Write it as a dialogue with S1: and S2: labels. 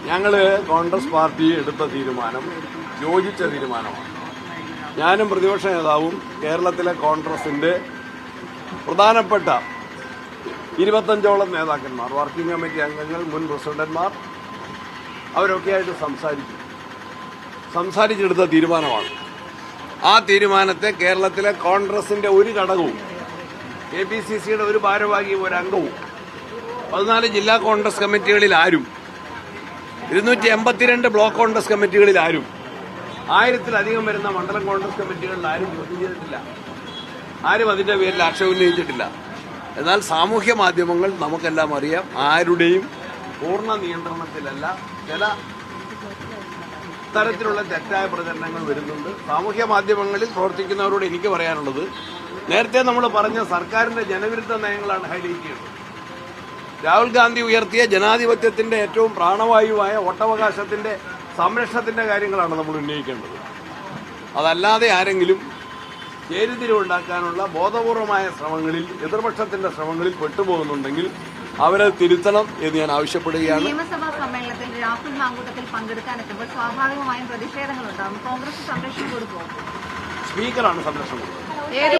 S1: ഞങ്ങൾ കോൺഗ്രസ് പാർട്ടി എടുത്ത തീരുമാനം യോജിച്ച തീരുമാനമാണ്. ഞാനും പ്രതിപക്ഷ നേതാവും കേരളത്തിലെ കോൺഗ്രസിൻ്റെ പ്രധാനപ്പെട്ട 25ഓളം നേതാക്കന്മാർ, വർക്കിംഗ് കമ്മിറ്റി അംഗങ്ങൾ, മുൻ പ്രസിഡന്റ്മാർ അവരൊക്കെയായിട്ട് സംസാരിച്ചെടുത്ത തീരുമാനമാണ്. ആ തീരുമാനത്തെ കേരളത്തിലെ കോൺഗ്രസിൻ്റെ ഒരു ഘടകവും, KPCCയുടെ ഒരു ഭാരവാഹിയും ഒരു അംഗവും 14 ജില്ലാ കോൺഗ്രസ് കമ്മിറ്റികളിൽ ആരും, 282 ബ്ലോക്ക് കോൺഗ്രസ് കമ്മിറ്റികളിൽ ആരും, 1000-ലധികം വരുന്ന മണ്ഡലം കോൺഗ്രസ് കമ്മിറ്റികളിൽ ആരും ചോദ്യം ചെയ്തിട്ടില്ല. ആരും അതിന്റെ പേരിൽ ആക്ഷേപം ഉന്നയിച്ചിട്ടില്ല. എന്നാൽ സാമൂഹ്യ മാധ്യമങ്ങൾ നമുക്കെല്ലാം അറിയാം, ആരുടെയും പൂർണ്ണ നിയന്ത്രണത്തിലല്ല ചില തരത്തിലുള്ള തെറ്റായ പ്രചരണങ്ങൾ വരുന്നുണ്ട്. സാമൂഹ്യ മാധ്യമങ്ങളിൽ പ്രവർത്തിക്കുന്നവരോട് എനിക്ക് പറയാനുള്ളത്, നേരത്തെ നമ്മൾ പറഞ്ഞ സർക്കാരിന്റെ ജനവിരുദ്ധ നയങ്ങളാണ് ഹൈലൈറ്റ് ചെയ്യുന്നത്. രാഹുൽ ഗാന്ധി ഉയർത്തിയ ജനാധിപത്യത്തിന്റെ ഏറ്റവും പ്രാണവായുവായ വോട്ടവകാശത്തിന്റെ സംരക്ഷണത്തിന്റെ കാര്യങ്ങളാണ് നമ്മൾ ഉന്നയിക്കേണ്ടത്. അതല്ലാതെ ആരെങ്കിലും ചേരിതിരിവുണ്ടാക്കാനുള്ള ബോധപൂർവമായ ശ്രമങ്ങളിൽ, എതിർപക്ഷത്തിന്റെ ശ്രമങ്ങളിൽ പെട്ടുപോകുന്നുണ്ടെങ്കിൽ അവരെ തിരുത്തണം എന്ന് ഞാൻ ആവശ്യപ്പെടുകയാണ്.
S2: നിയമസഭാ സമ്മേളനത്തിൽ രാഹുൽ മാങ്കൂട്ടത്തിൽ പങ്കെടുക്കാനെത്തുമ്പോൾ സ്വാഭാവികമായും പ്രതിഷേധങ്ങളുണ്ടാകും. കോൺഗ്രസ് സംരക്ഷണം കൊടുക്കുമോ?
S1: സ്പീക്കറാണ് സംരക്ഷണം കൊടുക്കുന്നത്.